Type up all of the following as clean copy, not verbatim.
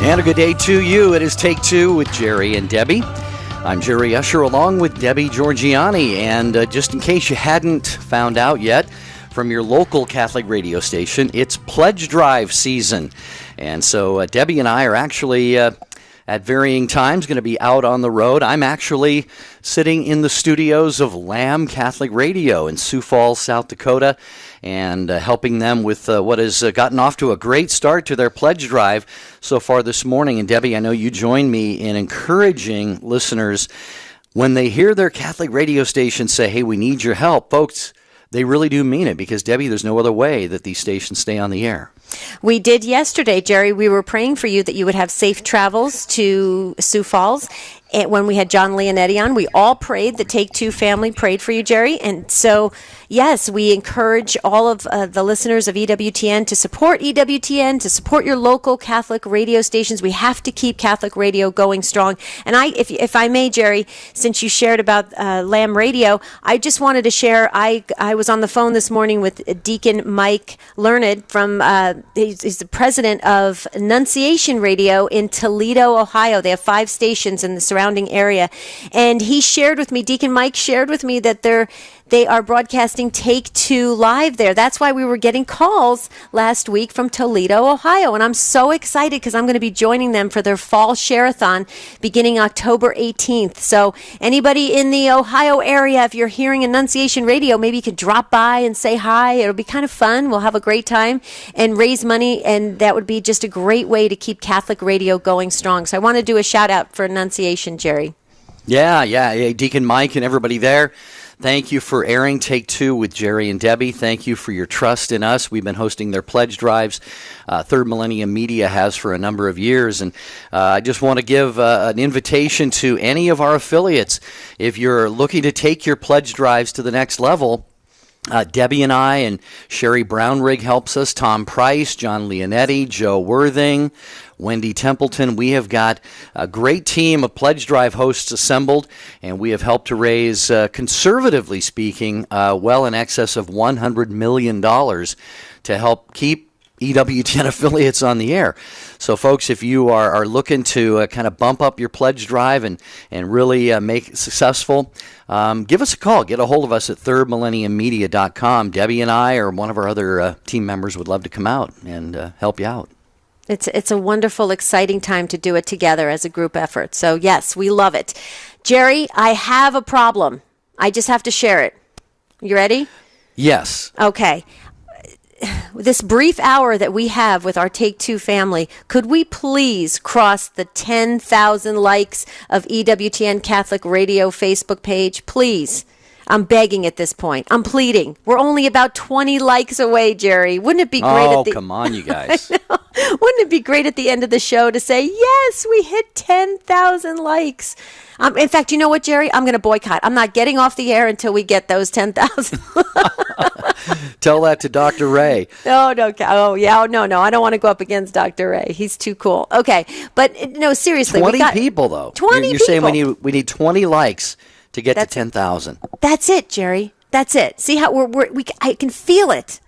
And a good day to you. It is Take Two with Jerry and Debbie. I'm Jerry Usher along with Debbie Georgiani. And just in case you hadn't found out yet, from your local Catholic radio station, it's Pledge Drive season. And so Debbie and I are actually at varying times going to be out on the road. I'm actually sitting in the studios of Lamb Catholic Radio in Sioux Falls, South Dakota, and helping them with what has gotten off to a great start to their pledge drive so far this morning. And Debbie, I know you join me in encouraging listeners when they hear their Catholic radio station say, hey, we need your help. Folks, they really do mean it because, Debbie, there's no other way that these stations stay on the air. We did yesterday, Jerry. We were praying for you that you would have safe travels to Sioux Falls. And when we had John Leonetti on, we all prayed. The Take Two family prayed for you, Jerry. And so, yes, we encourage all of the listeners of EWTN to support EWTN, to support your local Catholic radio stations. We have to keep Catholic radio going strong. And if I may, Jerry, since you shared about Lamb Radio, I just wanted to share, I was on the phone this morning with Deacon Mike Learned from, he's the president of Annunciation Radio in Toledo, Ohio. They have 5 stations in the surrounding area. And he shared with me, Deacon Mike shared with me that they are broadcasting Take Two live there. That's why we were getting calls last week from Toledo, Ohio. And I'm so excited because I'm going to be joining them for their fall share-a-thon beginning October 18th. So anybody in the Ohio area, if you're hearing Annunciation Radio, maybe you could drop by and say hi. It'll be kind of fun. We'll have a great time and raise money. And that would be just a great way to keep Catholic radio going strong. So I want to do a shout-out for Annunciation, Jerry. Yeah. Deacon Mike and everybody there. Thank you for airing Take Two with Jerry and Debbie. Thank you for your trust in us. We've been hosting their pledge drives. Third Millennium Media has for a number of years. And I just want to give an invitation to any of our affiliates. If you're looking to take your pledge drives to the next level, Debbie and I and Sherry Brownrigg helps us, Tom Price, John Leonetti, Joe Worthing, Wendy Templeton. We have got a great team of pledge drive hosts assembled, and we have helped to raise, conservatively speaking, well in excess of $100 million to help keep EWTN affiliates on the air. So, folks, if you are looking to kind of bump up your pledge drive and really make it successful, give us a call. Get a hold of us at thirdmillenniummedia.com. Debbie and I or one of our other team members would love to come out and help you out. It's a wonderful, exciting time to do it together as a group effort. So, yes, we love it. Jerry, I have a problem. I just have to share it. You ready? Yes. Okay. This brief hour that we have with our Take Two family, could we please cross the 10,000 likes of EWTN Catholic Radio Facebook page? Please. I'm begging at this point. I'm pleading. We're only about 20 likes away, Jerry. Wouldn't it be great? Oh, come on, you guys. Wouldn't it be great at the end of the show to say, yes, we hit 10,000 likes? In fact, you know what, Jerry? I'm going to boycott. I'm not getting off the air until we get those 10,000. Tell that to Dr. Ray. No. Oh, yeah. No. I don't want to go up against Dr. Ray. He's too cool. Okay. But, no, seriously. 20 people, though. 20 You're people. saying we need 20 likes to get to 10,000. That's it, Jerry. That's it. See how I can feel it.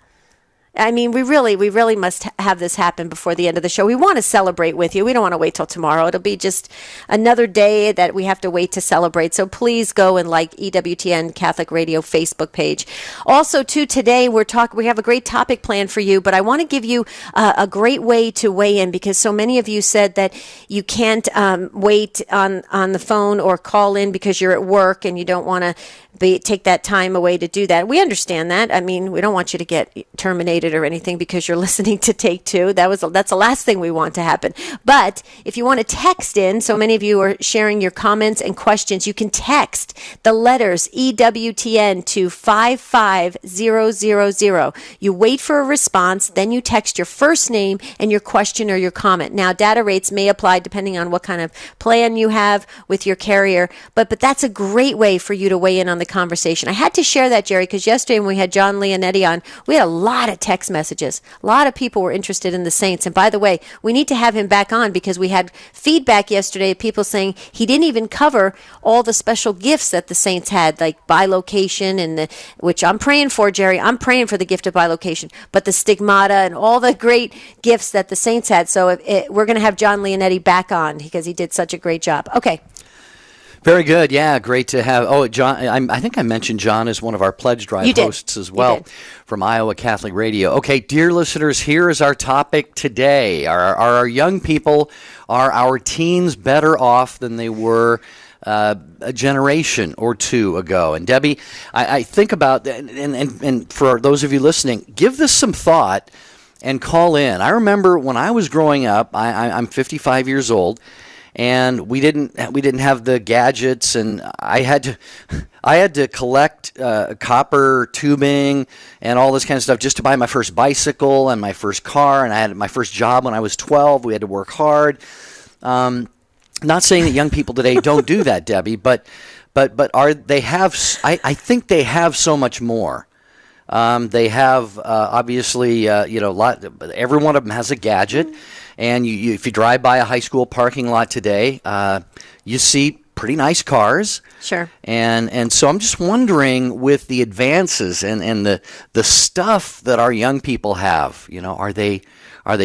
I mean, we really must have this happen before the end of the show. We want to celebrate with you. We don't want to wait till tomorrow. It'll be just another day that we have to wait to celebrate. So please go and like EWTN Catholic Radio Facebook page. Also, too, today we have a great topic planned for you, but I want to give you a great way to weigh in because so many of you said that you can't wait on the phone or call in because you're at work and you don't want to take that time away to do that. We understand that. I mean, we don't want you to get terminated or anything because you're listening to Take Two. That's the last thing we want to happen. But if you want to text in, so many of you are sharing your comments and questions, you can text the letters EWTN to 55000. You wait for a response, then you text your first name and your question or your comment. Now, data rates may apply depending on what kind of plan you have with your carrier, but that's a great way for you to weigh in on the the conversation. I had to share that, Jerry, because yesterday when we had John Leonetti on, we had a lot of text messages. A lot of people were interested in the Saints. And by the way, we need to have him back on because we had feedback yesterday of people saying he didn't even cover all the special gifts that the Saints had, like bilocation, and which I'm praying for, Jerry. I'm praying for the gift of bilocation, but the stigmata and all the great gifts that the Saints had. So we're going to have John Leonetti back on because he did such a great job. Okay. Very good. Yeah, great to have. Oh, John, I think I mentioned John as one of our Pledge Drive hosts as well from Iowa Catholic Radio. Okay, dear listeners, here is our topic today. Are our young people, are our teens better off than they were a generation or two ago? And Debbie, I think about, and for those of you listening, give this some thought and call in. I remember when I was growing up, I'm 55 years old, and we didn't have the gadgets, and I had to collect copper tubing and all this kind of stuff just to buy my first bicycle and my first car, and I had my first job when I was 12. We had to work hard. Not saying that young people today don't do that, Debbie, but they have? I think they have so much more. They have obviously every one of them has a gadget. And if you drive by a high school parking lot today, you see pretty nice cars. Sure. And so I'm just wondering, with the advances and the stuff that our young people have, are they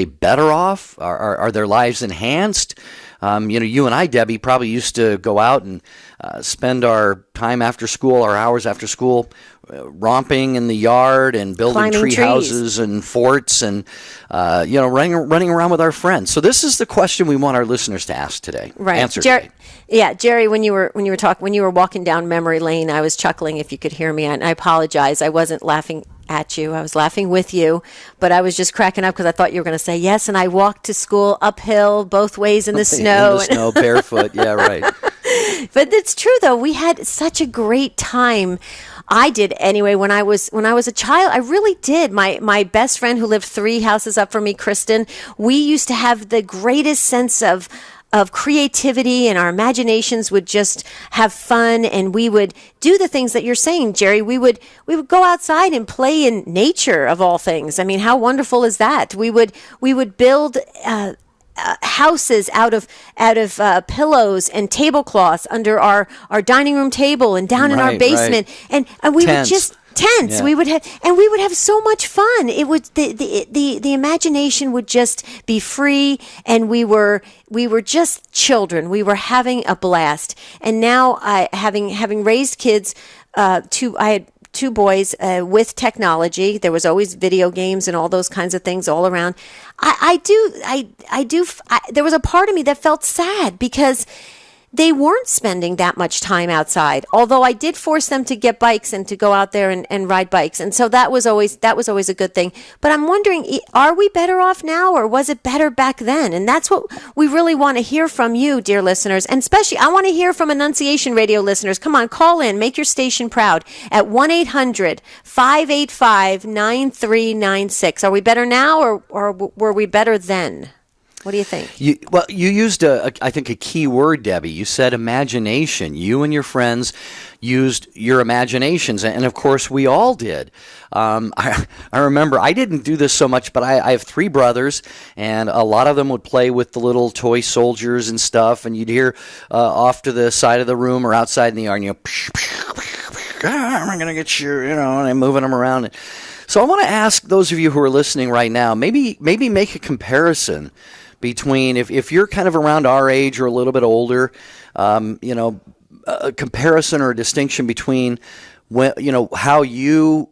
better off? Are their lives enhanced? You and I, Debbie, probably used to go out and spend our time after school, our hours after school, romping in the yard and building tree houses and forts and running around with our friends. So this is the question we want our listeners to ask today. Right, Answer Jerry. today. Yeah, Jerry. When you were walking down memory lane, I was chuckling. If you could hear me, and I apologize. I wasn't laughing at you. I was laughing with you, but I was just cracking up because I thought you were going to say yes. And I walked to school uphill both ways in the snow. In the snow, barefoot. Yeah, right. But it's true though. We had such a great time. I did anyway when I was a child. I really did. My best friend who lived 3 houses up from me, Kristen, we used to have the greatest sense of creativity, and our imaginations would just have fun, and we would do the things that you're saying, Jerry. We would go outside and play in nature, of all things. I mean, how wonderful is that? We would build houses out of pillows and tablecloths under our dining room table and down in our basement, and we would just tents. Yeah. We would have so much fun. It would the imagination would just be free, and we were just children. We were having a blast. And now, having raised kids, I had 2 boys with technology. There was always video games and all those kinds of things all around. There was a part of me that felt sad because they weren't spending that much time outside. Although I did force them to get bikes and to go out there and ride bikes. And so that was always a good thing. But I'm wondering, are we better off now, or was it better back then? And that's what we really want to hear from you, dear listeners. And especially, I want to hear from Annunciation Radio listeners. Come on, call in. Make your station proud at 1-800-585-9396. Are we better now, or were we better then? What do you think? You used, I think, a key word, Debbie. You said imagination. You and your friends used your imaginations, and of course, we all did. I remember, I didn't do this so much, but I have 3 brothers, and a lot of them would play with the little toy soldiers and stuff, and you'd hear off to the side of the room or outside in the yard, I'm going to get you, and I'm moving them around. So I want to ask those of you who are listening right now, maybe make a comparison between, if you're kind of around our age or a little bit older, a comparison or a distinction between how you,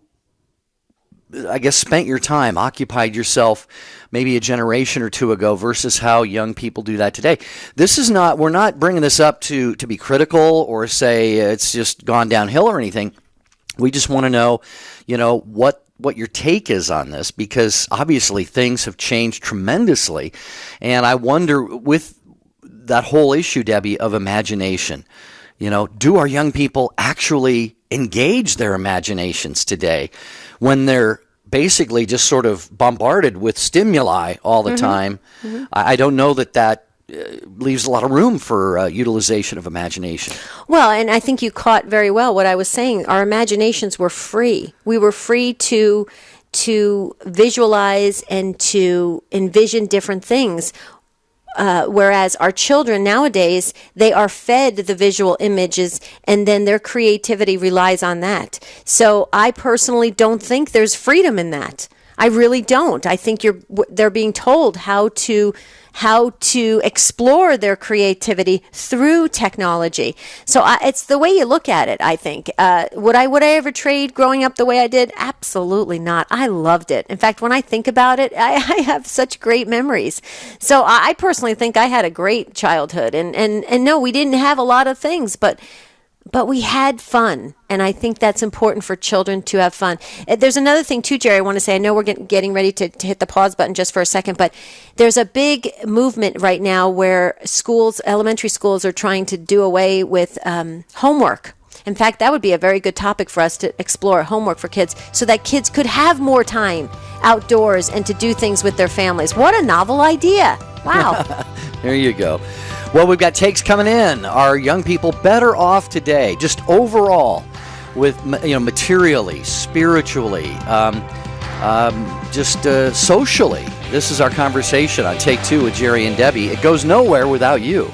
I guess, spent your time, occupied yourself maybe a generation or 2 ago versus how young people do that today. We're not bringing this up to be critical or say it's just gone downhill or anything. We just want to know, what your take is on this, because obviously things have changed tremendously. And I wonder, with that whole issue, Debbie, of imagination, do our young people actually engage their imaginations today when they're basically just sort of bombarded with stimuli all the time? Mm-hmm. I don't know that leaves a lot of room for utilization of imagination. Well, and I think you caught very well what I was saying. Our imaginations were free. We were free to visualize and to envision different things. Whereas our children nowadays, they are fed the visual images, and then their creativity relies on that. So I personally don't think there's freedom in that. I really don't. I think they're being told how to explore their creativity through technology. So it's the way you look at it, I think. Would I ever trade growing up the way I did? Absolutely not. I loved it. In fact, when I think about it, I have such great memories. So I personally think I had a great childhood. And no, we didn't have a lot of things, but we had fun, and I think that's important for children to have fun. There's another thing, too, Jerry, I want to say. I know we're getting ready to hit the pause button just for a second, but there's a big movement right now where elementary schools are trying to do away with homework. In fact, that would be a very good topic for us to explore, homework for kids, so that kids could have more time outdoors and to do things with their families. What a novel idea. Wow. There you go. Well, we've got takes coming in. Are young people better off today, just overall, with materially, spiritually, socially? This is our conversation on Take Two with Jerry and Debbie. It goes nowhere without you.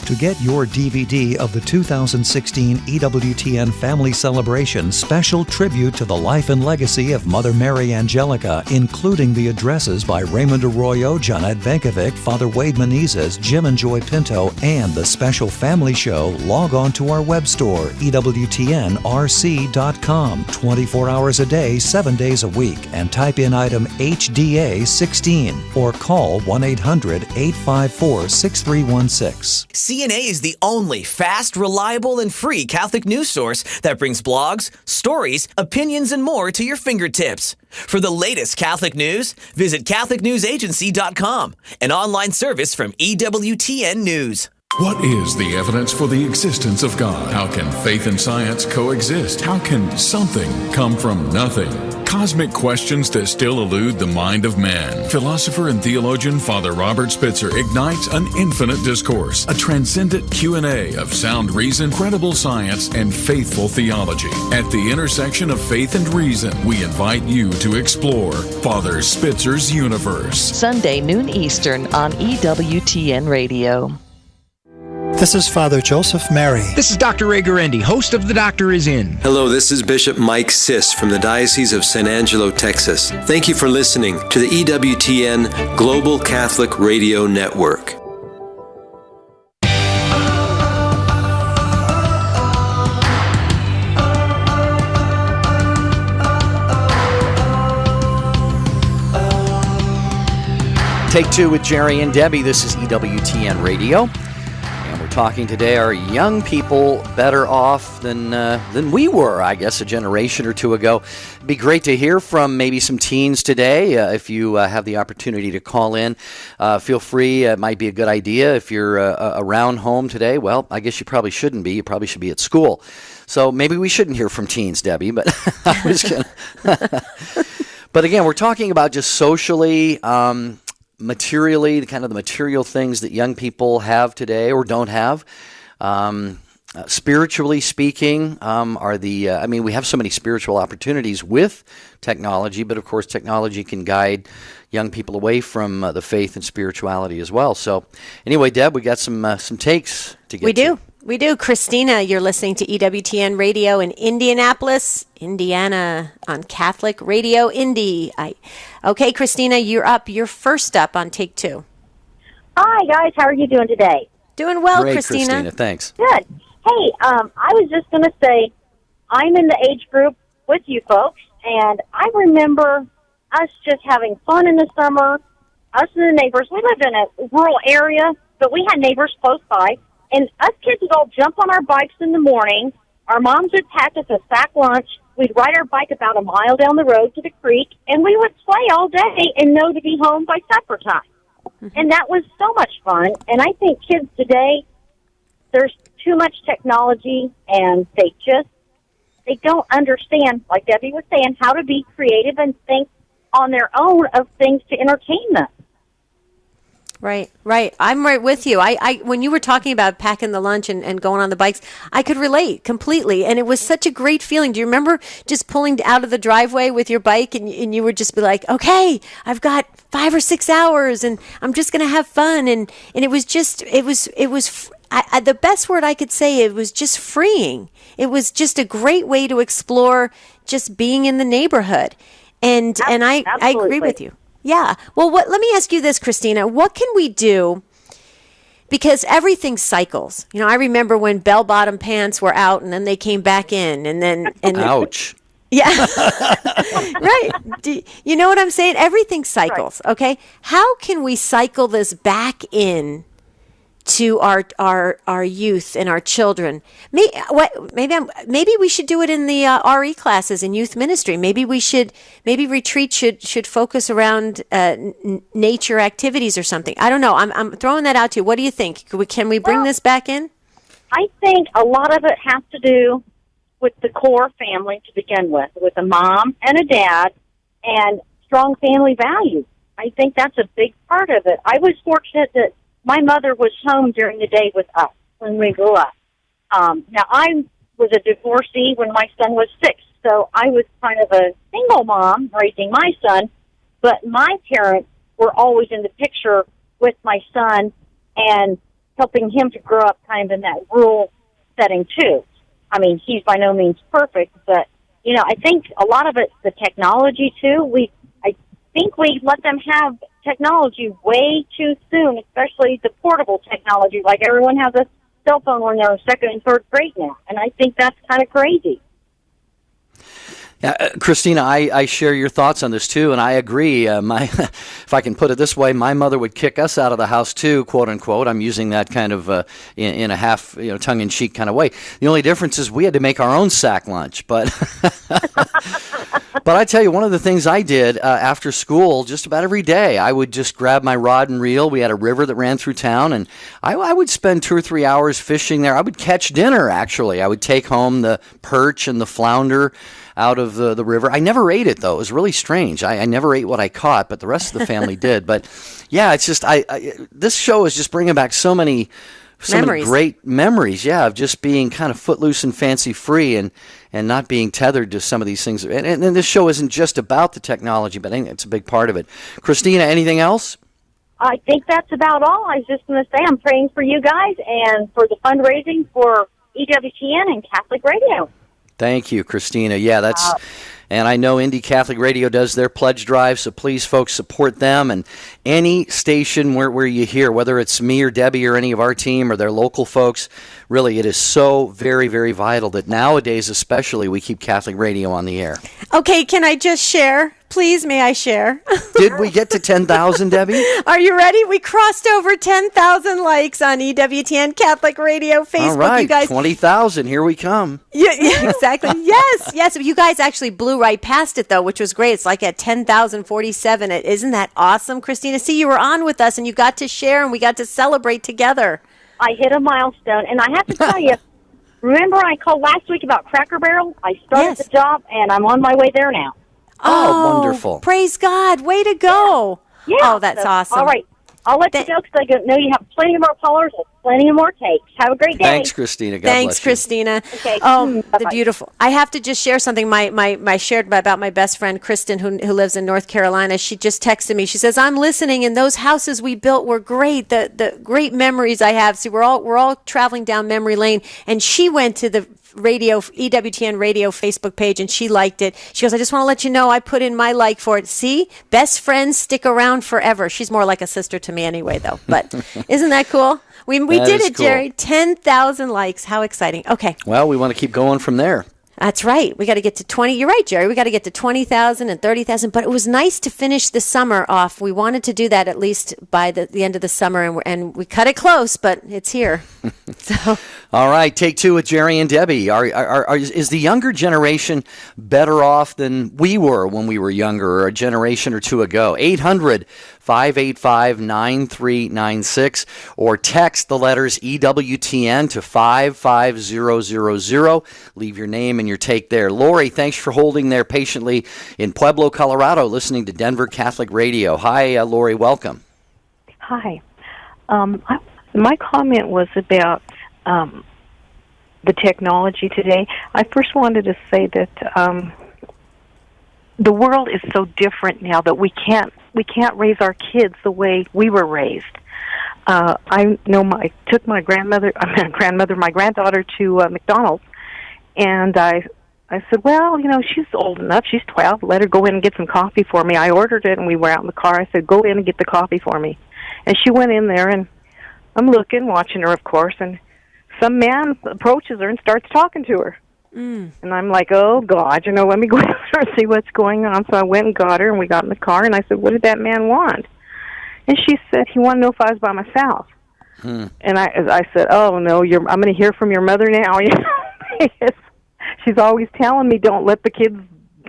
To get your DVD of the 2016 EWTN Family Celebration special tribute to the life and legacy of Mother Mary Angelica, including the addresses by Raymond Arroyo, Janet Vankovic, Father Wade Menezes, Jim and Joy Pinto, and the special family show, log on to our web store, EWTNRC.com, 24 hours a day, 7 days a week, and type in item HDA16 or call 1-800-854-6316. CNA is the only fast, reliable, and free Catholic news source that brings blogs, stories, opinions, and more to your fingertips. For the latest Catholic news, visit CatholicNewsAgency.com, an online service from EWTN News. What is the evidence for the existence of God? How can faith and science coexist? How can something come from nothing? Cosmic questions that still elude the mind of man. Philosopher and theologian Father Robert Spitzer ignites an infinite discourse, a transcendent Q&A of sound reason, credible science, and faithful theology. At the intersection of faith and reason, we invite you to explore Father Spitzer's universe. Sunday, noon Eastern on EWTN Radio. This is Father Joseph Mary. This is Dr. Ray Garendi, host of The Doctor Is In. Hello, this is Bishop Mike Siss from the Diocese of San Angelo, Texas. Thank you for listening to the EWTN Global Catholic Radio Network. Take Two with Jerry and Debbie. This is EWTN Radio. Talking today, are young people better off than we were, I guess, a generation or two ago? It'd be great to hear from maybe some teens today. If you have the opportunity to call in, feel free. It might be a good idea. If you're around home today, well, I guess you probably shouldn't be. You probably should be at school. So maybe we shouldn't hear from teens, Debbie, but I was going to. But again, we're talking about just socially, materially, the material things that young people have today or don't have. Spiritually speaking, we have so many spiritual opportunities with technology, but of course technology can guide young people away from the faith and spirituality as well. So anyway, Deb, we got some takes to get to. We do. Christina, you're listening to EWTN Radio in Indianapolis, Indiana, on Catholic Radio Indy. Okay, Christina, you're up. You're first up on Take Two. Hi, guys. How are you doing today? Doing well, Great, Christina. Thanks. Good. Hey, I was just going to say, I'm in the age group with you folks, and I remember us just having fun in the summer, us and the neighbors. We lived in a rural area, but we had neighbors close by. And us kids would all jump on our bikes in the morning. Our moms would pack us a sack lunch. We'd ride our bike about a mile down the road to the creek, and we would play all day and know to be home by supper time. Mm-hmm. And that was so much fun. And I think kids today, there's too much technology, and they don't understand, like Debbie was saying, how to be creative and think on their own of things to entertain them. Right, right. I'm right with you. I when you were talking about packing the lunch and going on the bikes, I could relate completely. And it was such a great feeling. Do you remember just pulling out of the driveway with your bike and you would just be like, okay, I've got 5 or 6 hours and I'm just going to have fun. And it was just, the best word I could say, it was just freeing. It was just a great way to explore just being in the neighborhood. And I agree with you. Yeah. Well, let me ask you this, Christina. What can we do? Because everything cycles. You know, I remember when bell-bottom pants were out and then they came back in Ouch. Yeah. Right. You know what I'm saying? Everything cycles. Right. Okay. How can we cycle this back in to our youth and our children? Maybe we should do it in the RE classes in youth ministry. Maybe retreat should focus around nature activities or something. I don't know. I'm throwing that out to you. What do you think? Can we bring this back in? I think a lot of it has to do with the core family to begin with a mom and a dad and strong family values. I think that's a big part of it. I was fortunate that my mother was home during the day with us when we grew up. Now, I was a divorcee when my son was 6, so I was kind of a single mom raising my son, but my parents were always in the picture with my son and helping him to grow up kind of in that rural setting, too. I mean, he's by no means perfect, but, you know, I think a lot of it's the technology, too. I think we let them have technology way too soon, especially the portable technology. Like everyone has a cell phone when they're in 2nd and 3rd grade now, and I think that's kind of crazy. Yeah, Christina, I share your thoughts on this too, and I agree. If I can put it this way, my mother would kick us out of the house too, quote unquote. I'm using that kind of in a half, tongue-in-cheek kind of way. The only difference is we had to make our own sack lunch, but but I tell you, one of the things I did after school, just about every day, I would just grab my rod and reel. We had a river that ran through town, and I would spend 2 or 3 hours fishing there. I would catch dinner, actually. I would take home the perch and the flounder out of the river. I never ate it, though. It was really strange. I never ate what I caught, but the rest of the family did. But, yeah, it's just this show is just bringing back so many great memories, of just being kind of footloose and fancy-free and not being tethered to some of these things. And this show isn't just about the technology, but I think it's a big part of it. Christina, anything else? I think that's about all. I was just going to say I'm praying for you guys and for the fundraising for EWTN and Catholic Radio. Thank you, Christina. Yeah, and I know Indy Catholic Radio does their pledge drive, so please, folks, support them. And any station where you hear, whether it's me or Debbie or any of our team or their local folks, really, it is so very, very vital that nowadays especially we keep Catholic Radio on the air. Okay, can I just share? Please, may I share? Did we get to 10,000, Debbie? Are you ready? We crossed over 10,000 likes on EWTN Catholic Radio Facebook. All right, you guys, 20,000. Here we come. Yeah, exactly. Yes. You guys actually blew right past it, though, which was great. It's like at 10,047. Isn't that awesome, Christina? See, you were on with us, and you got to share, and we got to celebrate together. I hit a milestone, and I have to tell you, remember I called last week about Cracker Barrel? I started the job, and I'm on my way there now. Oh, wonderful. Praise God. Way to go. Yeah. Oh, that's awesome. All right. I'll let you go because I know you have plenty more callers and plenty more takes. Have a great day. Thanks, Christina. God bless you. Thanks, Christina. Okay. The beautiful. I have to just share something. My shared about my best friend Kristen, who lives in North Carolina. She just texted me. She says, "I'm listening, and those houses we built were great. The great memories I have. See, we're all traveling down memory lane." And she went to the EWTN radio Facebook page, and she liked it. She goes, "I just want to let you know I put in my like for it." See, best friends stick around forever. She's more like a sister to me anyway, though. But isn't that cool? We did it, cool. Jerry. 10,000 likes. How exciting. Okay. Well, we want to keep going from there. That's right. We got to get to 20. You're right, Jerry. We got to get to 20,000 and 30,000. But it was nice to finish the summer off. We wanted to do that at least by the end of the summer, and we cut it close, but it's here. So. All right, take two with Jerry and Debbie. Is the younger generation better off than we were when we were younger, or a generation or two ago? 800-585-9396, or text the letters EWTN to 55000. Leave your name and your take there. Lori, thanks for holding there patiently in Pueblo, Colorado, listening to Denver Catholic Radio. Hi, Lori, welcome. Hi. My comment was about the technology today. I first wanted to say that the world is so different now that we can't raise our kids the way we were raised. I know I took my granddaughter to McDonald's, and I said, well, she's old enough. She's 12. Let her go in and get some coffee for me. I ordered it, and we were out in the car. I said, go in and get the coffee for me. And she went in there, and I'm watching her, of course, and some man approaches her and starts talking to her. And I'm like, oh, God, let me go and see what's going on. So I went and got her, and we got in the car, and I said, what did that man want? And she said, he wanted to know if I was by myself. And I said, oh, no, I'm going to hear from your mother now. She's always telling me don't let the kids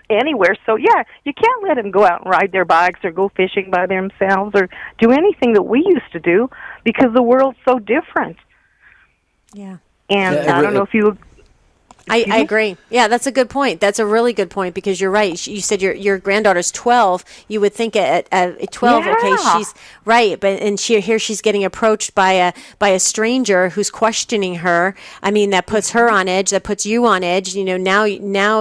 anywhere. So, yeah, you can't let them go out and ride their bikes or go fishing by themselves or do anything that we used to do because the world's so different. Yeah. And I don't know if you... I agree. Yeah, that's a good point. That's a really good point because you're right. You said your granddaughter's 12. You would think at 12, okay, she's right, but she's getting approached by a stranger who's questioning her. I mean, that puts her on edge. That puts you on edge. Now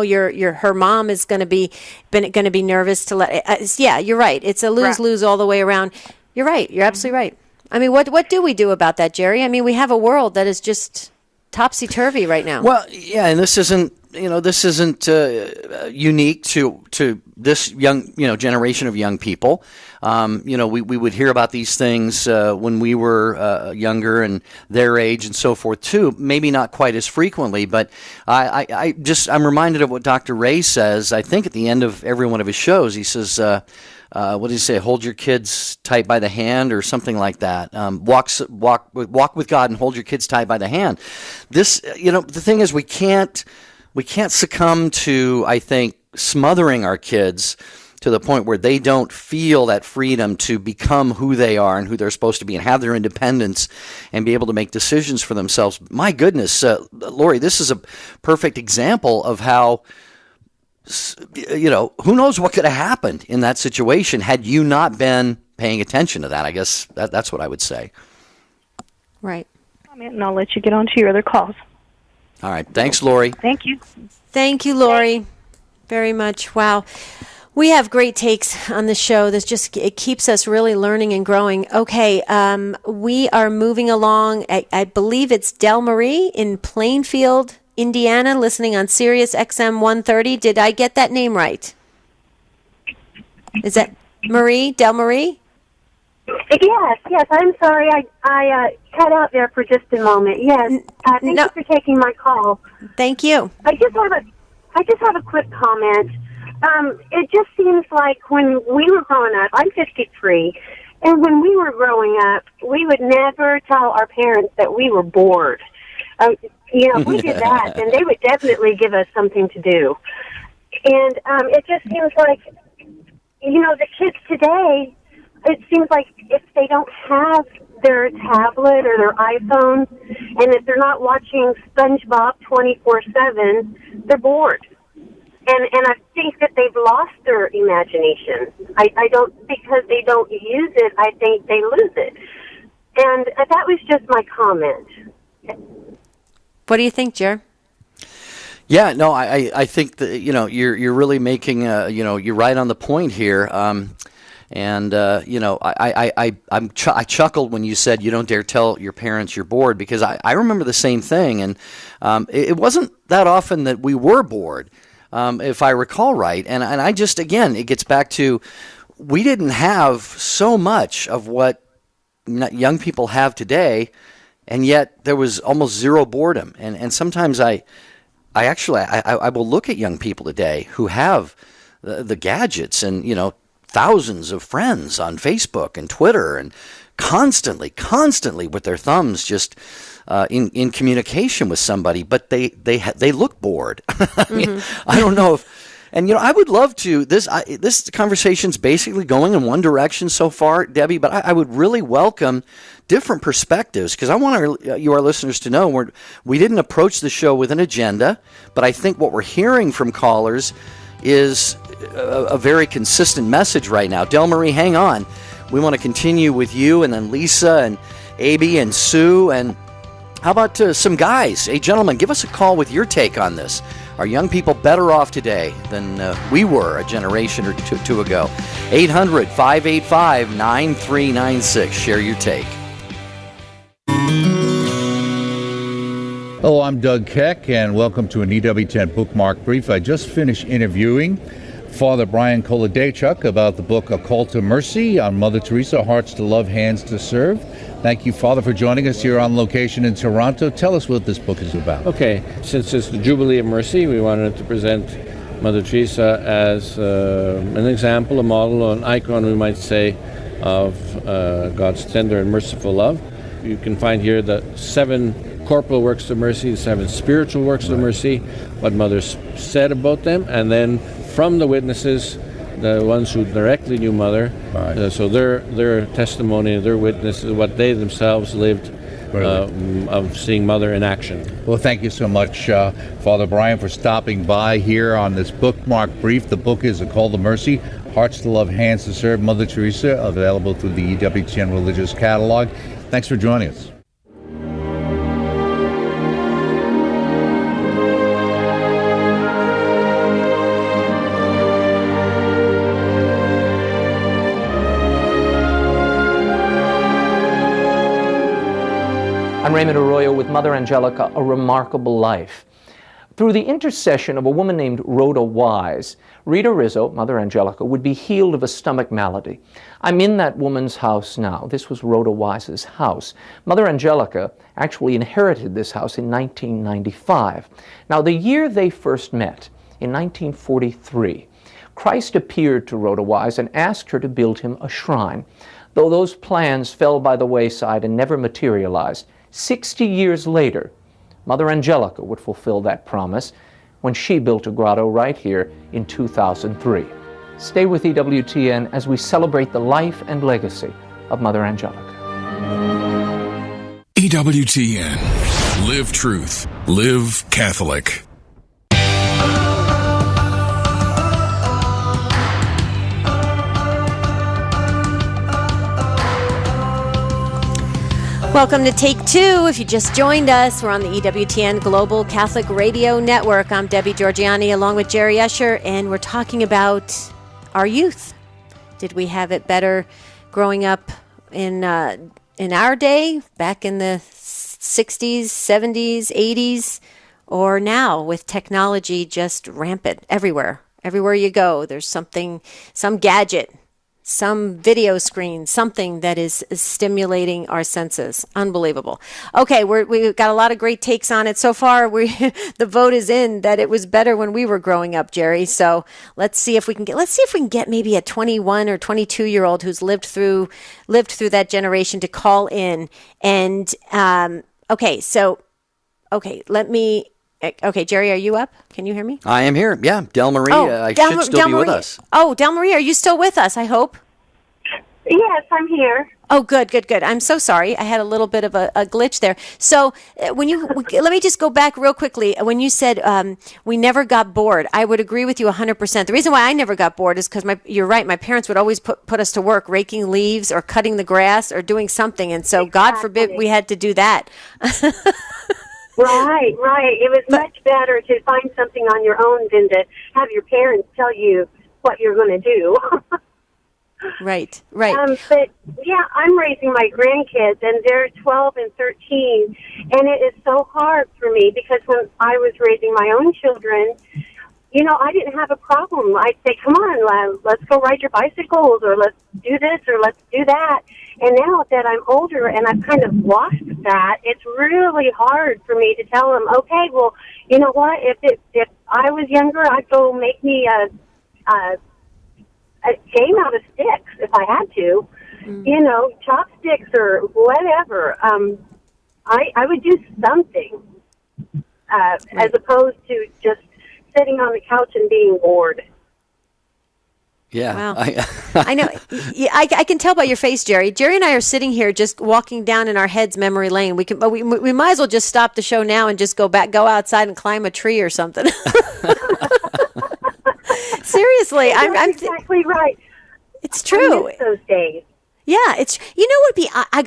her mom is going to be nervous to let. Yeah, you're right. It's a lose-lose all the way around. You're right. You're absolutely right. I mean, what do we do about that, Jerry? I mean, we have a world that is just topsy-turvy right now. Well, yeah, and this isn't unique to this young generation of young people. We would hear about these things when we were younger and their age and so forth too. Maybe not quite as frequently, but I'm reminded of what Dr. Ray says. I think at the end of every one of his shows, he says, what did he say? Hold your kids tight by the hand, or something like that. Walk with God and hold your kids tight by the hand. This, the thing is, we can't succumb to, I think, smothering our kids to the point where they don't feel that freedom to become who they are and who they're supposed to be and have their independence and be able to make decisions for themselves. My goodness, Lori, this is a perfect example of how, who knows what could have happened in that situation had you not been paying attention to that. I guess that's what I would say. Right. And I'll let you get on to your other calls. All right. Thanks, Lori. Thank you. Thank you, Lori, very much. Wow. We have great takes on the show. It keeps us really learning and growing. Okay, we are moving along. I believe it's Del Marie in Plainfield, Indiana, listening on Sirius XM 130. Did I get that name right? Is that Marie? Del Marie? Yes. I'm sorry. I cut out there for just a moment. Yes. Thank you for taking my call. Thank you. I just have a quick comment. It just seems like when we were growing up, I'm 53, and when we were growing up, we would never tell our parents that we were bored. If we did that, then they would definitely give us something to do. And it just seems like, the kids today, it seems like if they don't have their tablet or their iPhone, and if they're not watching SpongeBob 24/7, they're bored. And I think that they've lost their imagination. I don't, because they don't use it, I think they lose it. And that was just my comment. What do you think, Jer? Yeah, no, I think that you're really making you're right on the point here. I chuckled when you said you don't dare tell your parents you're bored, because I remember the same thing, and it wasn't that often that we were bored, if I recall right. And I just, again, it gets back to, we didn't have so much of what young people have today, and yet there was almost zero boredom. And sometimes I will look at young people today who have the gadgets and, thousands of friends on Facebook and Twitter, and constantly with their thumbs just in communication with somebody, but they look bored. I don't know if, and I would love to. This conversation's basically going in one direction so far, Debbie, but I would really welcome different perspectives, because I want our listeners to know we didn't approach the show with an agenda, but I think what we're hearing from callers is a very consistent message right now. Del Marie, hang on. We want to continue with you, and then Lisa, and A.B. and Sue. And how about some guys? Hey, gentlemen, give us a call with your take on this. Are young people better off today than we were a generation or two ago? 800-585-9396. Share your take. Hello, I'm Doug Keck, and welcome to an EWTN Bookmark Brief. I just finished interviewing Father Brian Kolodechuk about the book A Call to Mercy on Mother Teresa, Hearts to Love, Hands to Serve. Thank you, Father, for joining us here on location in Toronto. Tell us what this book is about. Okay, since it's the Jubilee of Mercy, we wanted to present Mother Teresa as an example, a model, an icon, we might say, of God's tender and merciful love. You can find here the 7 corporal works of mercy, the 7 spiritual works of mercy, what Mother said about them, and then from the witnesses, the ones who directly knew Mother, so their testimony, their witnesses, what they themselves lived of seeing Mother in action. Well, thank you so much, Father Brian, for stopping by here on this bookmark brief. The book is A Call to Mercy, Hearts to Love, Hands to Serve, Mother Teresa, available through the EWTN Religious Catalog. Thanks for joining us. I'm Raymond Arroyo with Mother Angelica, A Remarkable Life. Through the intercession of a woman named Rhoda Wise, Rita Rizzo, Mother Angelica, would be healed of a stomach malady. I'm in that woman's house now. This was Rhoda Wise's house. Mother Angelica actually inherited this house in 1995. Now, the year they first met, in 1943, Christ appeared to Rhoda Wise and asked her to build him a shrine. Though those plans fell by the wayside and never materialized, 60 years later, Mother Angelica would fulfill that promise when she built a grotto right here in 2003. Stay with EWTN as we celebrate the life and legacy of Mother Angelica. EWTN. Live truth. Live Catholic. Welcome to Take Two. If you just joined us, we're on the EWTN Global Catholic Radio Network. I'm Debbie Georgiani along with Jerry Usher, and we're talking about our youth. Did we have it better growing up in our day, back in the 60s, 70s, 80s, or now with technology just rampant everywhere? Everywhere you go, there's something, some gadget, some video screen, something that is stimulating our senses. Unbelievable. Okay, we've got a lot of great takes on it. So far, the vote is in that it was better when we were growing up, Jerry. So let's see if we can get maybe a 21 or 22-year-old who's lived through that generation to call in. And okay, Jerry, are you up? Can you hear me? I am here. Yeah, Del Marie, should still be with us. Oh, Del Marie, are you still with us, I hope? Yes, I'm here. Oh, good. I'm so sorry. I had a little bit of a glitch there. So let me just go back real quickly. When you said we never got bored, I would agree with you 100%. The reason why I never got bored is because you're right. My parents would always put us to work raking leaves or cutting the grass or doing something. And so God forbid we had to do that. Right. It was much better to find something on your own than to have your parents tell you what you're going to do. Right. But yeah, I'm raising my grandkids, and they're 12 and 13, and it is so hard for me because when I was raising my own children, I didn't have a problem. I'd say, come on, let's go ride your bicycles, or let's do this, or let's do that. And now that I'm older and I've kind of lost that, it's really hard for me to tell them, okay, well, you know what, if I was younger, I'd go make me a game out of sticks if I had to, chopsticks or whatever. I would do something as opposed to just sitting on the couch and being bored. Yeah. Wow. I know. Yeah, I can tell by your face, Jerry. Jerry and I are sitting here just walking down in our heads memory lane. We might as well just stop the show now and just go outside and climb a tree or something. Seriously, That's exactly right. It's true. I miss those days. Yeah, it's, you know what would be, I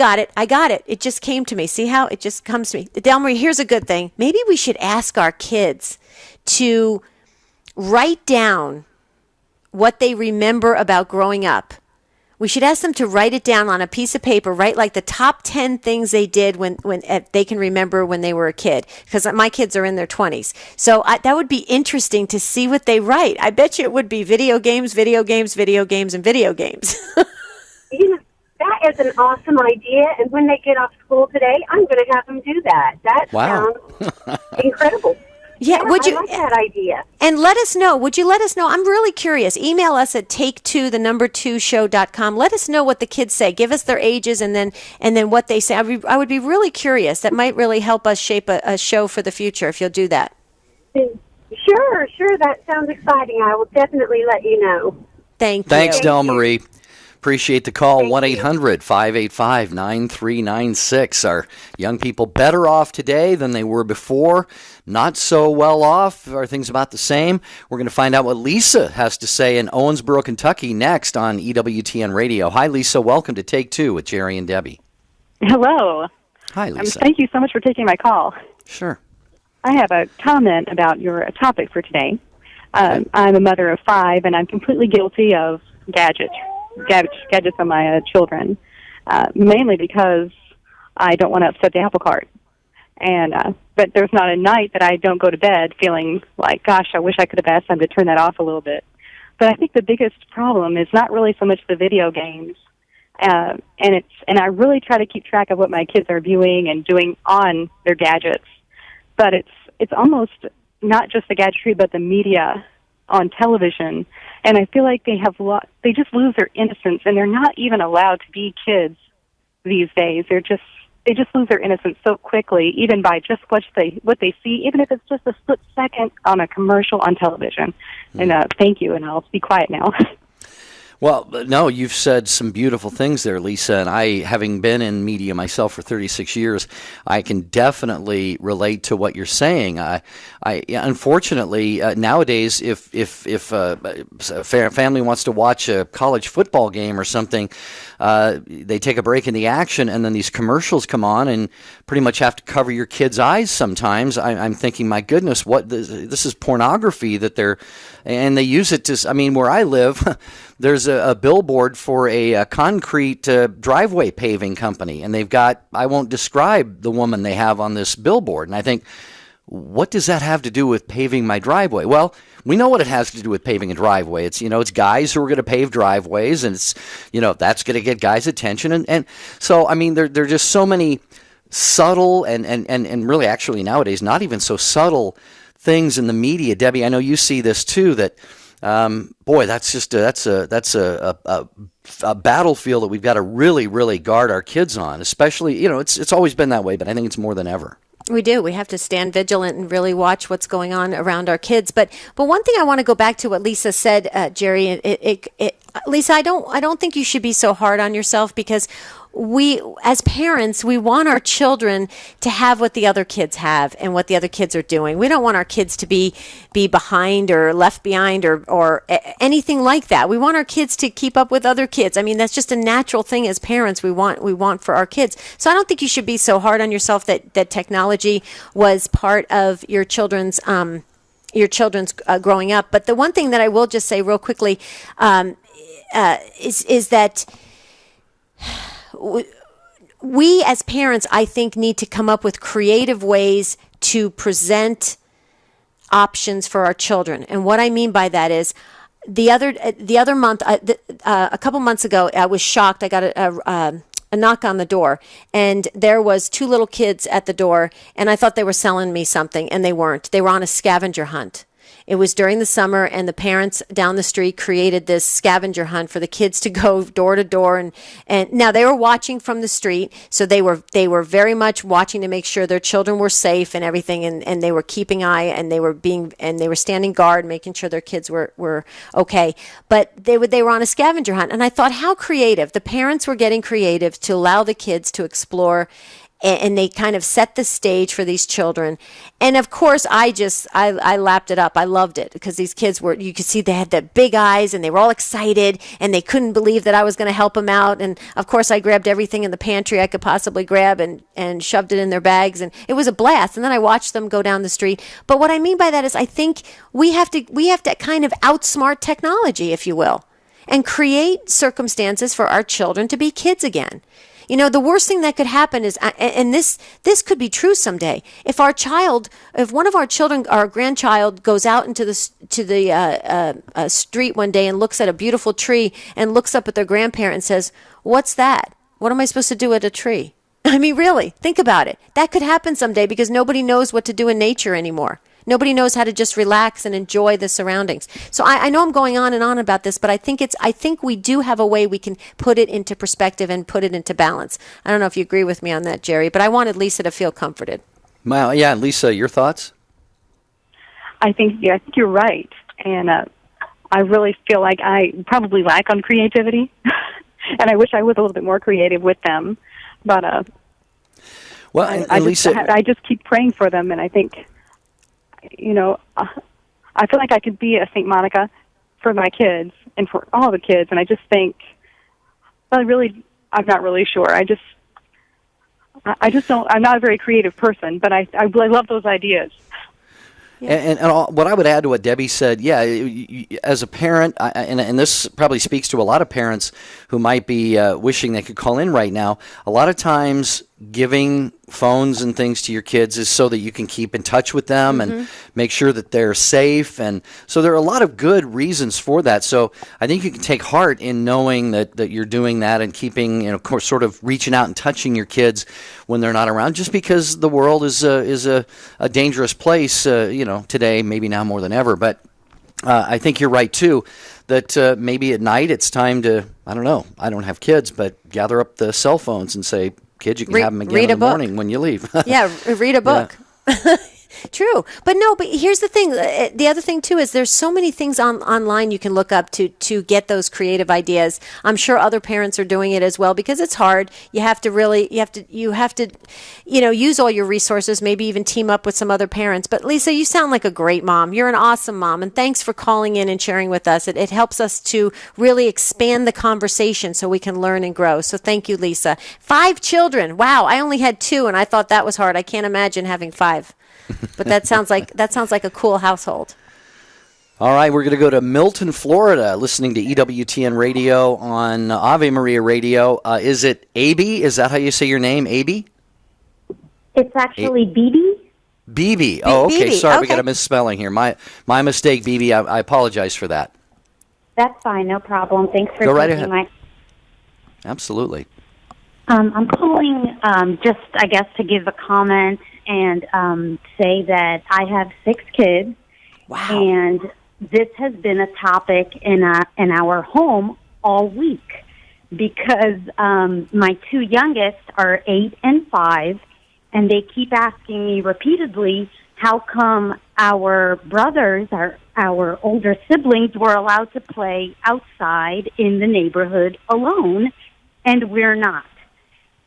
got it. It just came to me. See how it just comes to me. Delmarie, here's a good thing. Maybe we should ask our kids to write down what they remember about growing up. We should ask them to write it down on a piece of paper, write like the top 10 things they did when they can remember when they were a kid. Because my kids are in their 20s. So that would be interesting to see what they write. I bet you it would be video games, and video games. You know, that is an awesome idea. And when they get off school today, I'm going to have them do that. That sounds incredible. Yeah, would you? I like that idea. And let us know. Would you let us know? I'm really curious. Email us at take2the2show.com. Let us know what the kids say. Give us their ages and then what they say. I would be really curious. That might really help us shape a show for the future if you'll do that. Sure. That sounds exciting. I will definitely let you know. Thanks, Delmarie. Appreciate the call. 1-800-585-9396. Are young people better off today than they were before? Not so well off? Are things about the same? We're going to find out what Lisa has to say in Owensboro, Kentucky, next on EWTN Radio. Hi, Lisa. Welcome to Take Two with Jerry and Debbie. Hello. Hi, Lisa. Thank you so much for taking my call. Sure. I have a comment about your topic for today. I'm a mother of 5, and I'm completely guilty of gadgets on my children, mainly because I don't want to upset the apple cart. And but there's not a night that I don't go to bed feeling like, gosh, I wish I could have asked them to turn that off a little bit. But I think the biggest problem is not really so much the video games, and I really try to keep track of what my kids are viewing and doing on their gadgets. But it's almost not just the gadgetry, but the media on television. And I feel like they just lose their innocence, and they're not even allowed to be kids these days. They just lose their innocence so quickly, even by just what they see, even if it's just a split second on a commercial on television. And thank you, and I'll be quiet now. Well, no, you've said some beautiful things there, Lisa, and I, having been in media myself for 36 years, I can definitely relate to what you're saying. Unfortunately, nowadays, if a family wants to watch a college football game or something, they take a break in the action, and then these commercials come on and pretty much have to cover your kids' eyes sometimes. I'm thinking, my goodness, this is pornography that and they use it to, where I live, there's a billboard for a concrete driveway paving company, and they've got, I won't describe the woman they have on this billboard, and I think, what does that have to do with paving my driveway? Well, we know what it has to do with paving a driveway. It's, it's guys who are going to pave driveways, and it's, that's going to get guys' attention. And so, there are just so many subtle and really actually nowadays not even so subtle things in the media. Debbie, I know you see this too, that, that's just, that's a battlefield that we've got to really, really guard our kids on, especially, it's always been that way, but I think it's more than ever. We do. We have to stand vigilant and really watch what's going on around our kids. But one thing I want to go back to what Lisa said, Jerry. Lisa, I don't think you should be so hard on yourself, because we, as parents, we want our children to have what the other kids have and what the other kids are doing. We don't want our kids to be behind or left behind or anything like that. We want our kids to keep up with other kids. That's just a natural thing as parents we want for our kids. So I don't think you should be so hard on yourself that technology was part of your children's growing up. But the one thing that I will just say real quickly is that we as parents, I think, need to come up with creative ways to present options for our children. And what I mean by that is, the other month, a couple months ago, I was shocked. I got a knock on the door, and there was 2 little kids at the door, and I thought they were selling me something, and they weren't. They were on a scavenger hunt. It was during the summer, and the parents down the street created this scavenger hunt for the kids to go door to door. And now they were watching from the street, so they were very much watching to make sure their children were safe and everything, and they were keeping eye, and they were standing guard, making sure their kids were okay. But they were on a scavenger hunt, and I thought, how creative. The parents were getting creative to allow the kids to explore and they kind of set the stage for these children. And of course, I lapped it up. I loved it because these kids you could see they had the big eyes and they were all excited and they couldn't believe that I was going to help them out. And of course, I grabbed everything in the pantry I could possibly grab and shoved it in their bags. And it was a blast. And then I watched them go down the street. But what I mean by that is I think we have to kind of outsmart technology, if you will, and create circumstances for our children to be kids again. You know, the worst thing that could happen is, and this could be true someday, if one of our children, our grandchild, goes out into the street one day and looks at a beautiful tree and looks up at their grandparent and says, "What's that? What am I supposed to do at a tree?" I mean, really, think about it. That could happen someday because nobody knows what to do in nature anymore. Nobody knows how to just relax and enjoy the surroundings. So I know I'm going on and on about this, but I think we do have a way we can put it into perspective and put it into balance. I don't know if you agree with me on that, Jerry, but I wanted Lisa to feel comforted. Well, yeah, Lisa, your thoughts? I think you're right, and I really feel like I probably lack on creativity, and I wish I was a little bit more creative with them. But well, Lisa, I just keep praying for them, and I think, I feel like I could be a St. Monica for my kids and for all the kids, and I just think, I'm not really sure. I just don't. I'm not a very creative person, but I love those ideas. Yeah. And what I would add to what Debbie said, as a parent, and this probably speaks to a lot of parents who might be wishing they could call in right now, a lot of times giving phones and things to your kids is so that you can keep in touch with them and make sure that they're safe. And so there are a lot of good reasons for that. So I think you can take heart in knowing that you're doing that and keeping, of course, sort of reaching out and touching your kids when they're not around, just because the world is a dangerous place, today, maybe now more than ever. But I think you're right, too, that maybe at night it's time to, I don't know, I don't have kids, but gather up the cell phones and say, kids, you can have them again in the morning when you leave. Yeah, read a book. Yeah. True. But here's the thing. The other thing, too, is there's so many things online you can look up to get those creative ideas. I'm sure other parents are doing it as well because it's hard. You have to use all your resources, maybe even team up with some other parents. But Lisa, you sound like a great mom. You're an awesome mom. And thanks for calling in and sharing with us. It helps us to really expand the conversation so we can learn and grow. So thank you, Lisa. 5 children. Wow. I only had 2 and I thought that was hard. I can't imagine having 5. But that sounds like a cool household. All right, we're going to go to Milton, Florida, listening to EWTN Radio on Ave Maria Radio. Is it Abby? Is that how you say your name, Abby? It's actually BB. BB. Oh, okay. BB. Sorry, Okay. we got a misspelling here. My mistake, BB. I apologize for that. That's fine, no problem. Thanks for Go right taking ahead. my. Absolutely. I'm calling just, I guess, to give a comment and say that I have 6 kids. Wow. And this has been a topic in our home all week because my 2 youngest are 8 and 5, and they keep asking me repeatedly, how come our brothers, our older siblings, were allowed to play outside in the neighborhood alone, and we're not?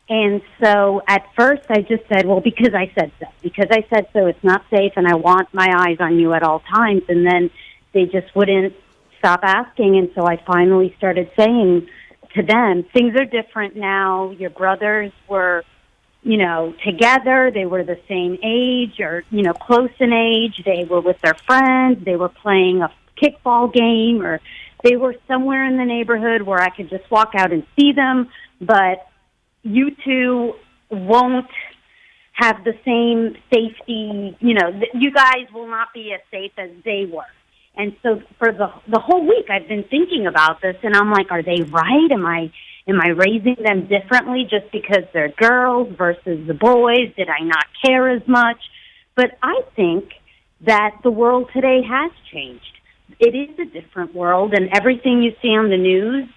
And so at first I just said, well, because I said so. Because I said so, it's not safe, and I want my eyes on you at all times. And then they just wouldn't stop asking, and so I finally started saying to them, things are different now. Your brothers were, together. They were the same age or, close in age. They were with their friends. They were playing a kickball game, or they were somewhere in the neighborhood where I could just walk out and see them. But you two won't have the same safety, you guys will not be as safe as they were. And so for the whole week I've been thinking about this, and I'm like, are they right? Am I raising them differently just because they're girls versus the boys? Did I not care as much? But I think that the world today has changed. It is a different world, and everything you see on the news,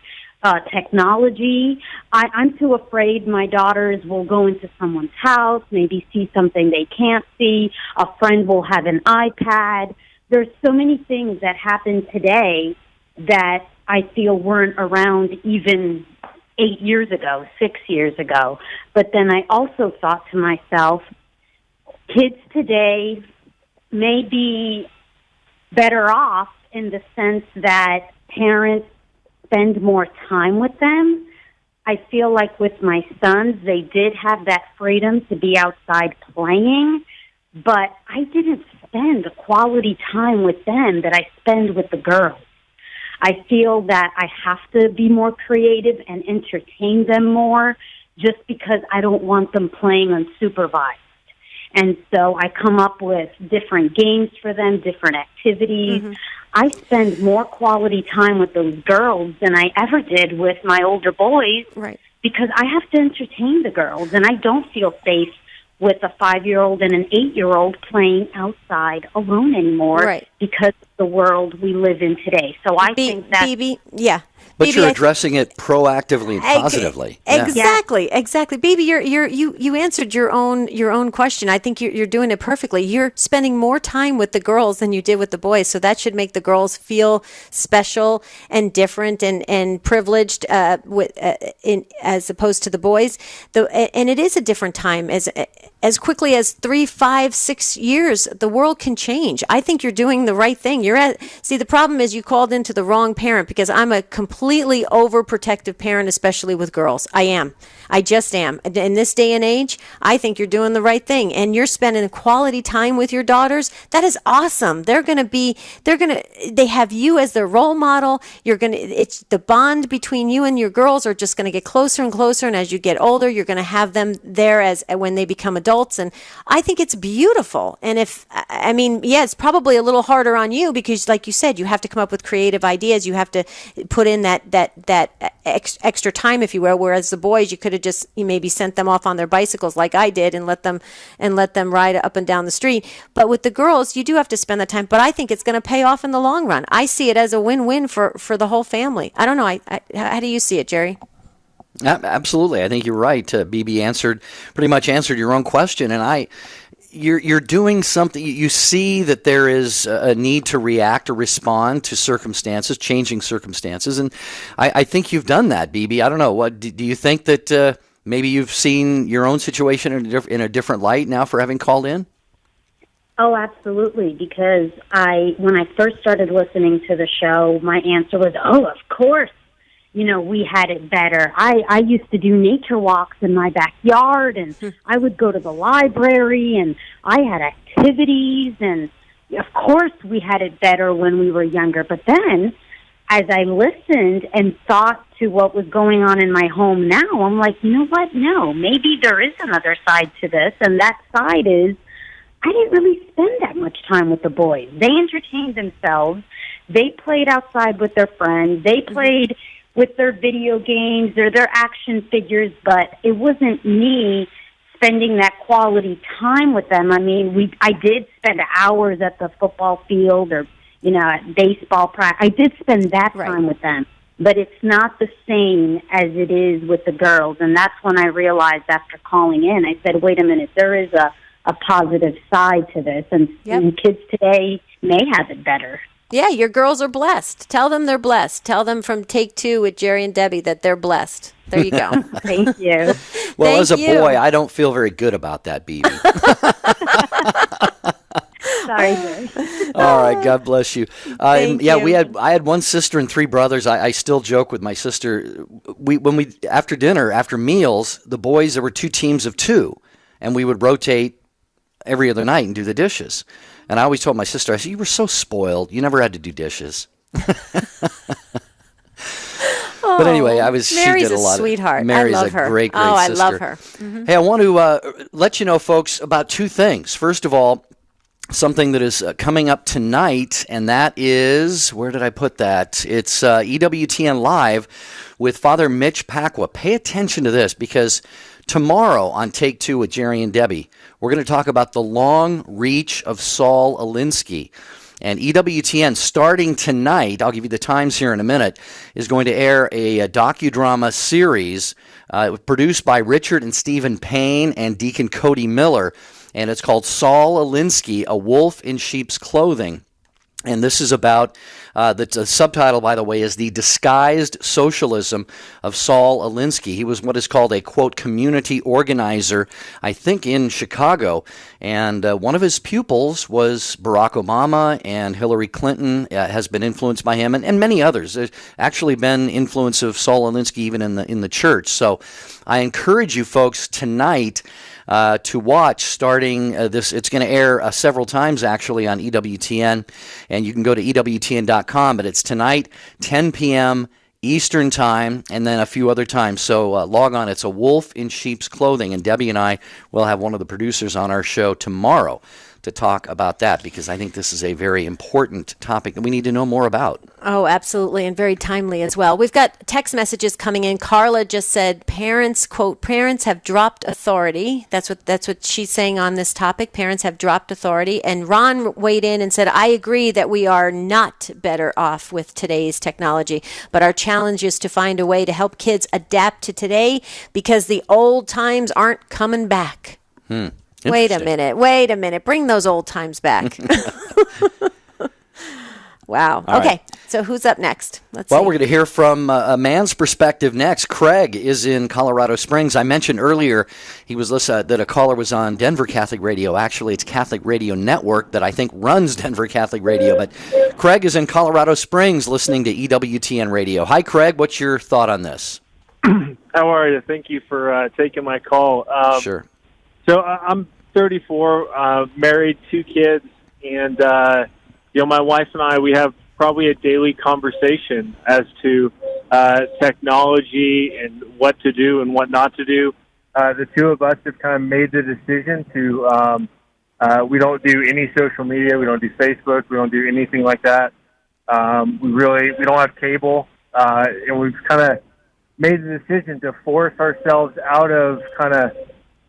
technology. I'm too afraid my daughters will go into someone's house, maybe see something they can't see. A friend will have an iPad. There's so many things that happen today that I feel weren't around even 8 years ago, 6 years ago. But then I also thought to myself, kids today may be better off in the sense that parents spend more time with them. I feel like with my sons, they did have that freedom to be outside playing, but I didn't spend the quality time with them that I spend with the girls. I feel that I have to be more creative and entertain them more just because I don't want them playing unsupervised. And so I come up with different games for them, different activities. Mm-hmm. I spend more quality time with those girls than I ever did with my older boys, right? Because I have to entertain the girls, and I don't feel safe with a 5-year-old and an 8-year-old playing outside alone anymore, right? Because of the world we live in today. So I think that... yeah. But you're addressing it proactively and positively. Exactly. Baby, you answered your own question. I think you're doing it perfectly. You're spending more time with the girls than you did with the boys, so that should make the girls feel special and different and privileged as opposed to the boys. And it is a different time. As quickly as 3, 5, 6 years, the world can change. I think you're doing the right thing. See, the problem is you called into the wrong parent, because I'm a completely overprotective parent, especially with girls. I just am. In this day and age, I think you're doing the right thing, and you're spending quality time with your daughters. That is awesome. They have you as their role model. It's the bond between you and your girls are just going to get closer and closer. And as you get older, you're going to have them there as when they become adults. And I think it's beautiful. And it's probably a little harder on you because, like you said, you have to come up with creative ideas. You have to put in that extra time, if you will. Whereas the boys, you could have just maybe sent them off on their bicycles like I did and let them ride up and down the street. But with the girls, you do have to spend the time. But I think it's going to pay off in the long run. I see it as a win-win for the whole family. I don't know. How do you see it, Jerry? Absolutely. I think you're right. BB pretty much answered your own question. And you're doing something. You see that there is a need to react or respond to circumstances, changing circumstances. And I think you've done that, BB. I don't know. What do you think that maybe you've seen your own situation in a different light now for having called in? Oh, absolutely. Because when I first started listening to the show, my answer was, oh, of course. We had it better. I used to do nature walks in my backyard, and I would go to the library, and I had activities, and of course we had it better when we were younger. But then, as I listened and thought to what was going on in my home now, I'm like, you know what? No, maybe there is another side to this, and that side is I didn't really spend that much time with the boys. They entertained themselves. They played outside with their friends. They played with their video games or their action figures, but it wasn't me spending that quality time with them. I mean, I did spend hours at the football field or, at baseball practice. I did spend that time with them, but it's not the same as it is with the girls. And that's when I realized after calling in, I said, wait a minute, there is a positive side to this, and kids today may have it better. Yeah, your girls are blessed. Tell them they're blessed. Tell them from Take Two with Jerry and Debbie that they're blessed. There you go. Thank you. Well, as a boy, I don't feel very good about that, BB. Sorry, Jerry. All right, God bless you. Thank you. I had one sister and 3 brothers. I still joke with my sister. When after dinner, after meals, the boys, there were 2 teams of 2, and we would rotate every other night and do the dishes. And I always told my sister, I said, you were so spoiled. You never had to do dishes. But anyway, Mary's she did a lot sweetheart. Mary's I love her. great sister. I love her. Mm-hmm. Hey, I want to let you know, folks, about 2 things. First of all, something that is coming up tonight, and that is, where did I put that? It's EWTN Live with Father Mitch Pacwa. Pay attention to this, because tomorrow on Take Two with Jerry and Debbie, we're going to talk about the long reach of Saul Alinsky. And EWTN, starting tonight, I'll give you the times here in a minute, is going to air a docudrama series produced by Richard and Stephen Payne and Deacon Cody Miller. And it's called Saul Alinsky, A Wolf in Sheep's Clothing. And this is about, the subtitle, by the way, is The Disguised Socialism of Saul Alinsky. He was what is called a, quote, community organizer, I think, in Chicago. And one of his pupils was Barack Obama, and Hillary Clinton has been influenced by him, and many others. There's actually been influence of Saul Alinsky even in the church. So I encourage you folks tonight to watch starting this. It's going to air several times actually on EWTN, and you can go to EWTN.com, but it's tonight, 10 p.m. Eastern Time, and then a few other times. So log on. It's A Wolf in Sheep's Clothing, and Debbie and I will have one of the producers on our show tomorrow to talk about that, because I think this is a very important topic that we need to know more about. Oh, absolutely, and very timely as well. We've got text messages coming in. Carla just said, parents, quote, parents have dropped authority. That's what she's saying on this topic. Parents have dropped authority. And Ron weighed in and said, I agree that we are not better off with today's technology, but our challenge is to find a way to help kids adapt to today, because the old times aren't coming back. Wait a minute. Bring those old times back. Wow. All okay. right. So who's up next? Let's Well, see. we're going to hear from a man's perspective next. Craig is in Colorado Springs. I mentioned earlier that a caller was on Denver Catholic Radio. Actually, it's Catholic Radio Network that I think runs Denver Catholic Radio. But Craig is in Colorado Springs listening to EWTN Radio. Hi, Craig. What's your thought on this? How are you? Thank you for taking my call. Sure. So I'm 34, married, 2 kids, and my wife and I, we have probably a daily conversation as to technology and what to do and what not to do. The two of us have kind of made the decision to we don't do any social media, we don't do Facebook, we don't do anything like that. We don't have cable, and we've kind of made the decision to force ourselves out of kind of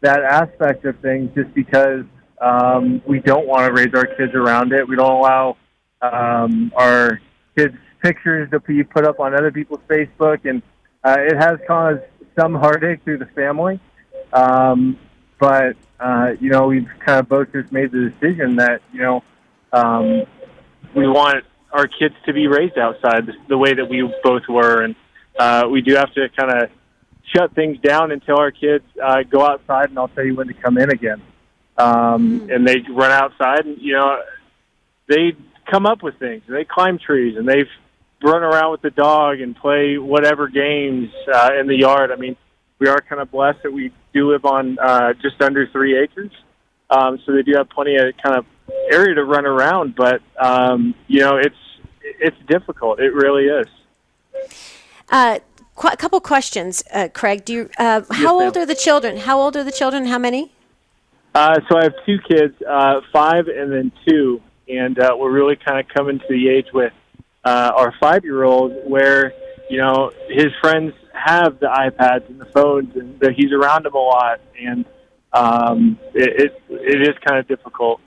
that aspect of things, just because we don't want to raise our kids around it. We don't allow our kids' pictures to be put up on other people's Facebook, and it has caused some heartache through the family. But we've kind of both just made the decision that, we want our kids to be raised outside the way that we both were, and we do have to kind of shut things down until our kids go outside, and I'll tell you when to come in again. And they run outside, and, they come up with things. They climb trees, and they've run around with the dog and play whatever games in the yard. I mean, we are kind of blessed that we do live on just under 3 acres. So they do have plenty of kind of area to run around, but, it's difficult. It really is. A couple questions, Craig. Do you? How old are the children? How old are the children? How many? So I have 2 kids, 5 and then 2, and we're really kind of coming to the age with our 5-year-old where his friends have the iPads and the phones, and that he's around them a lot, and it is kind of difficult.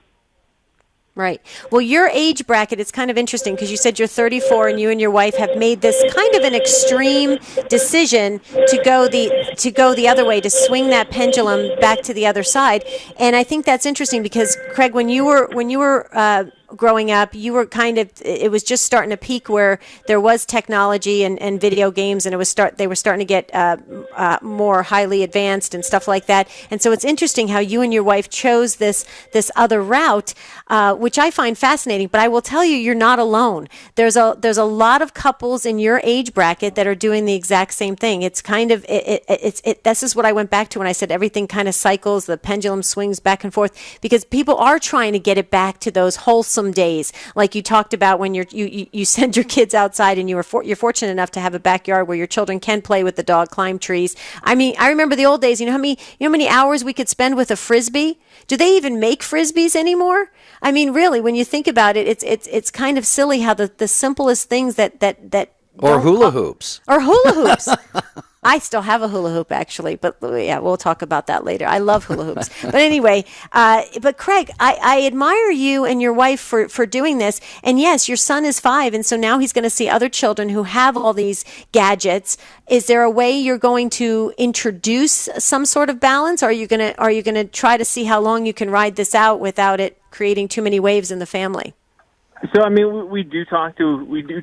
Right. Well, your age bracket is kind of interesting because you said you're 34 and you and your wife have made this kind of an extreme decision to go the other way, to swing that pendulum back to the other side. And I think that's interesting because, Craig, when you were growing up, you were it was just starting to peak where there was technology and video games, and they were starting to get more highly advanced and stuff like that. And so it's interesting how you and your wife chose this other route, which I find fascinating. But I will tell you, you're not alone. There's a lot of couples in your age bracket that are doing the exact same thing. It's kind of this is what I went back to when I said everything kind of cycles, the pendulum swings back and forth, because people are trying to get it back to those wholesome days, like you talked about when you send your kids outside, and you're fortunate enough to have a backyard where your children can play with the dog, climb trees. I mean, I remember the old days. You know how many hours we could spend with a frisbee? Do they even make frisbees anymore? I mean, really, when you think about it, it's kind of silly how the simplest things that or hula hoops. I still have a hula hoop, actually, but yeah, we'll talk about that later. I love hula hoops. But anyway, but Craig, I admire you and your wife for doing this. And yes, your son is 5, and so now he's going to see other children who have all these gadgets. Is there a way you're going to introduce some sort of balance? Or are you going to try to see how long you can ride this out without it creating too many waves in the family? So I mean, we do talk to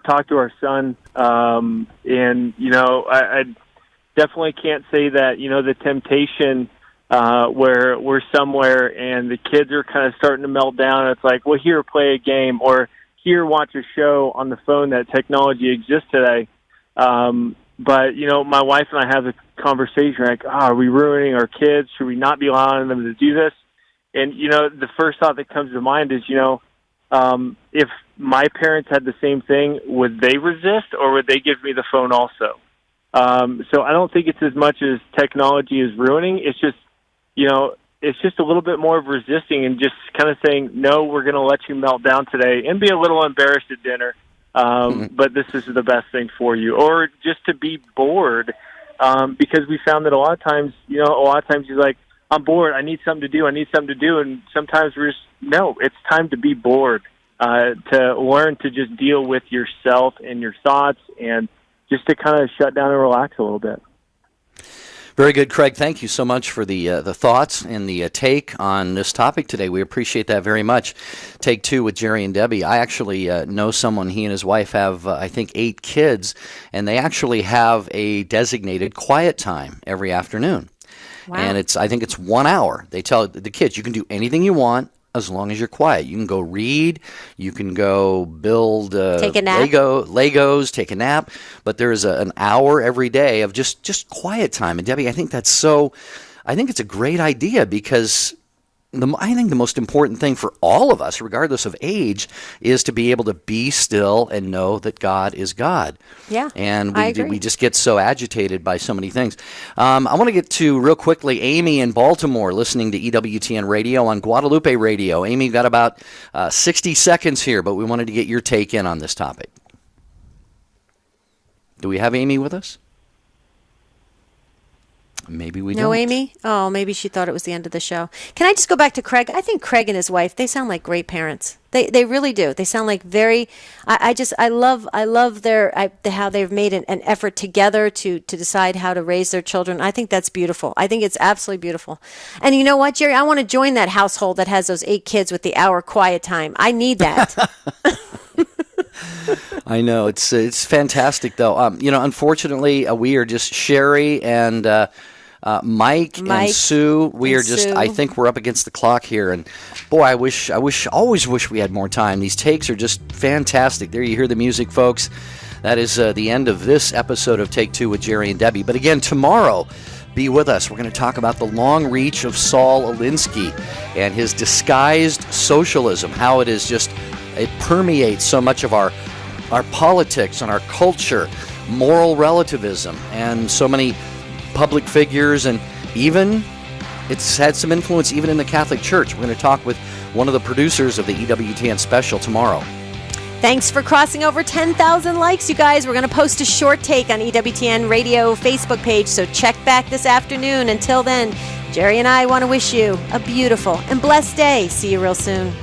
talk to our son, and I definitely can't say that the temptation where we're somewhere and the kids are kind of starting to melt down. It's like, well, here, play a game, or here, watch a show on the phone. That technology exists today. But my wife and I have a conversation like, are we ruining our kids? Should we not be allowing them to do this? And the first thought that comes to mind is, if my parents had the same thing, would they resist, or would they give me the phone also? So I don't think it's as much as technology is ruining. It's just, it's just a little bit more of resisting and just kind of saying, no, we're going to let you melt down today and be a little embarrassed at dinner. But this is the best thing for you. Or just to be bored, because we found that a lot of times he's like, I'm bored. I need something to do. And sometimes we're just, no, it's time to be bored, to learn to just deal with yourself and your thoughts and just to kind of shut down and relax a little bit. Very good, Craig. Thank you so much for the thoughts and the take on this topic today. We appreciate that very much. Take two with Jerry and Debbie. I actually know someone, he and his wife have, I think, 8 kids, and they actually have a designated quiet time every afternoon. Wow. And I think it's 1 hour. They tell the kids, you can do anything you want as long as you're quiet. You can go read, you can go build take a nap. Legos, take a nap, but there is an hour every day of just quiet time. And Debbie, I think it's a great idea, because I think the most important thing for all of us, regardless of age, is to be able to be still and know that God is God. Yeah, and I agree. we just get so agitated by so many things. I want to get to, real quickly, Amy in Baltimore, listening to EWTN Radio on Guadalupe Radio. Amy, got about 60 seconds here, but we wanted to get your take in on this topic. Do we have Amy with us? Maybe we don't. No, Amy? Oh, maybe she thought it was the end of the show. Can I just go back to Craig? I think Craig and his wife, they sound like great parents. They really do. They sound like very, I love how they've made an effort together to decide how to raise their children. I think that's beautiful. I think it's absolutely beautiful. And you know what, Jerry? I want to join that household that has those 8 kids with the hour quiet time. I need that. I know. It's fantastic, though. Unfortunately, we are just Sherry and Mike and Sue. We are just, Sue. I think we're up against the clock here. And boy, I always wish we had more time. These takes are just fantastic. There you hear the music, folks. That is the end of this episode of Take Two with Jerry and Debbie. But again, tomorrow, be with us. We're going to talk about the long reach of Saul Alinsky and his disguised socialism, how it permeates so much of our politics and our culture, moral relativism, and so many public figures, and even it's had some influence even in the Catholic Church. We're going to talk with one of the producers of the EWTN special tomorrow. Thanks for crossing over 10,000 likes, you guys. We're going to post a short take on EWTN Radio Facebook page, so check back this afternoon. Until then, Jerry and I want to wish you a beautiful and blessed day. See you real soon.